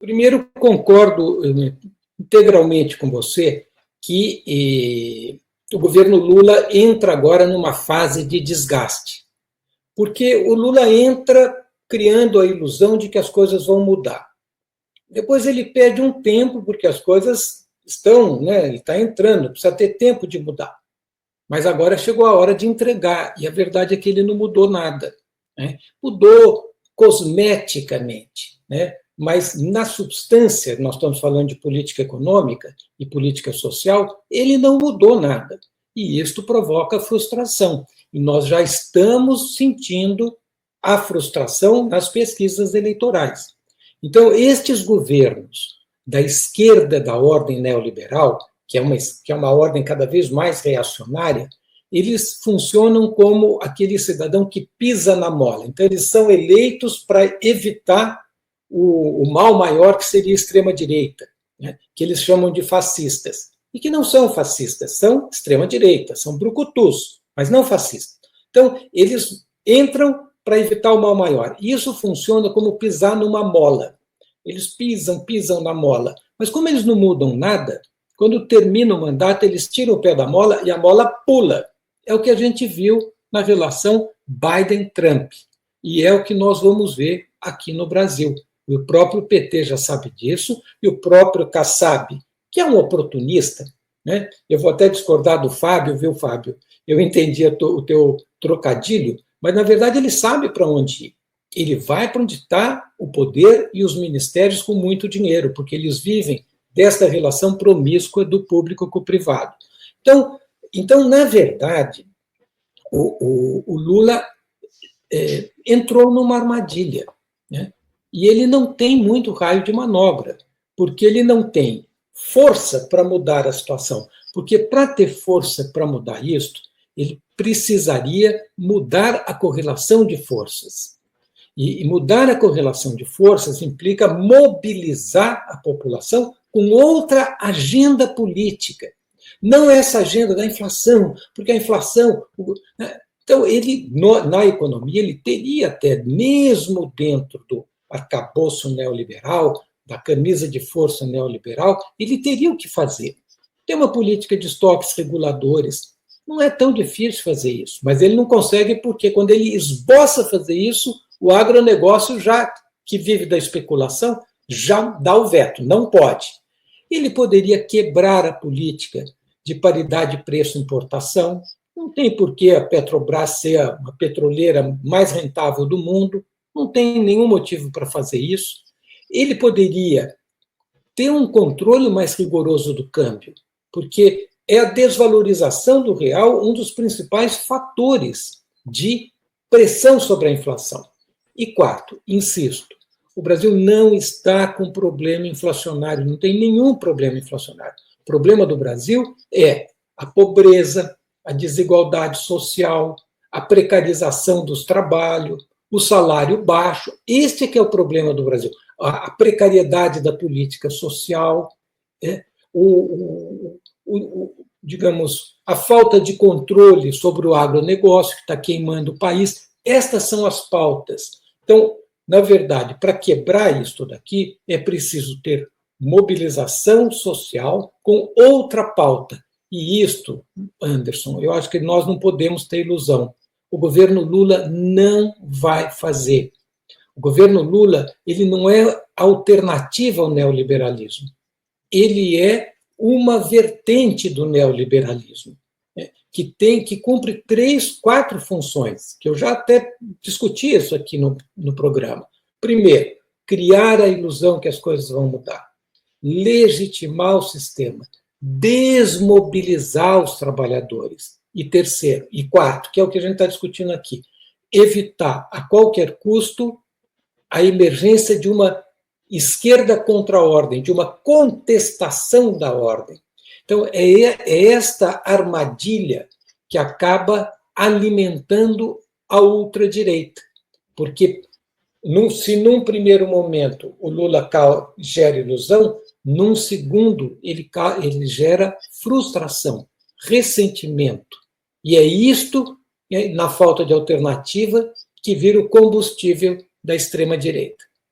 Primeiro, concordo integralmente com você que o governo Lula entra agora numa fase de desgaste, porque o Lula entra criando a ilusão de que as coisas vão mudar. Depois ele perde um tempo, porque as coisas estão, ele está entrando, precisa ter tempo de mudar. Mas agora chegou a hora de entregar, e a verdade é que ele não mudou nada. Mudou cosmeticamente, mas na substância, nós estamos falando de política econômica e política social, ele não mudou nada. E isto provoca frustração. E nós já estamos sentindo a frustração nas pesquisas eleitorais. Então, estes governos da esquerda da ordem neoliberal, que é uma ordem cada vez mais reacionária, eles funcionam como aquele cidadão que pisa na mola. Então, eles são eleitos para evitar o mal maior, que seria a extrema-direita, que eles chamam de fascistas. E que não são fascistas, são extrema-direita, são brucutus, mas não fascistas. Então, eles entram para evitar o mal maior. E isso funciona como pisar numa mola. Eles pisam na mola. Mas como eles não mudam nada, quando termina o mandato, eles tiram o pé da mola e a mola pula. É o que a gente viu na relação Biden-Trump. E é o que nós vamos ver aqui no Brasil. O próprio PT já sabe disso, e o próprio Kassab, que é um oportunista, Eu vou até discordar do Fábio, viu, Fábio? Eu entendi o teu trocadilho, mas, na verdade, ele sabe para onde ir. Ele vai para onde está o poder e os ministérios com muito dinheiro, porque eles vivem desta relação promíscua do público com o privado. Então na verdade, o Lula entrou numa armadilha, e ele não tem muito raio de manobra, porque ele não tem força para mudar a situação. Porque para ter força para mudar isto, ele precisaria mudar a correlação de forças. E mudar a correlação de forças implica mobilizar a população com outra agenda política. Não essa agenda da inflação, porque a inflação... Então, ele, na economia, ele teria até, mesmo dentro do arcabouço neoliberal, da camisa de força neoliberal, ele teria o que fazer. Tem uma política de estoques reguladores. Não é tão difícil fazer isso, mas ele não consegue porque, quando ele esboça fazer isso, o agronegócio, já que vive da especulação, já dá o veto, não pode. Ele poderia quebrar a política de paridade preço-importação. Não tem por que a Petrobras ser a petroleira mais rentável do mundo, não tem nenhum motivo para fazer isso. Ele poderia ter um controle mais rigoroso do câmbio, porque é a desvalorização do real um dos principais fatores de pressão sobre a inflação. E quarto, insisto, o Brasil não está com problema inflacionário, não tem nenhum problema inflacionário. O problema do Brasil é a pobreza, a desigualdade social, a precarização dos trabalhos, o salário baixo. Este é que é o problema do Brasil. A precariedade da política social, digamos, a falta de controle sobre o agronegócio, que está queimando o país. Estas são as pautas. Então, na verdade, para quebrar isso daqui, é preciso ter mobilização social com outra pauta. E isto, Anderson, eu acho que nós não podemos ter ilusão. O governo Lula não vai fazer. O governo Lula, ele não é alternativa ao neoliberalismo. Ele é uma vertente do neoliberalismo, que cumpre 3, 4 funções, que eu já até discuti isso aqui no programa. Primeiro, criar a ilusão que as coisas vão mudar. Legitimar o sistema. Desmobilizar os trabalhadores. E terceiro, e quarto, que é o que a gente está discutindo aqui, evitar a qualquer custo a emergência de uma esquerda contra a ordem, de uma contestação da ordem. Então, é esta armadilha que acaba alimentando a ultradireita, porque se num primeiro momento o Lula gera ilusão, num segundo ele gera frustração, ressentimento. E é isto, na falta de alternativa, que vira o combustível da extrema-direita.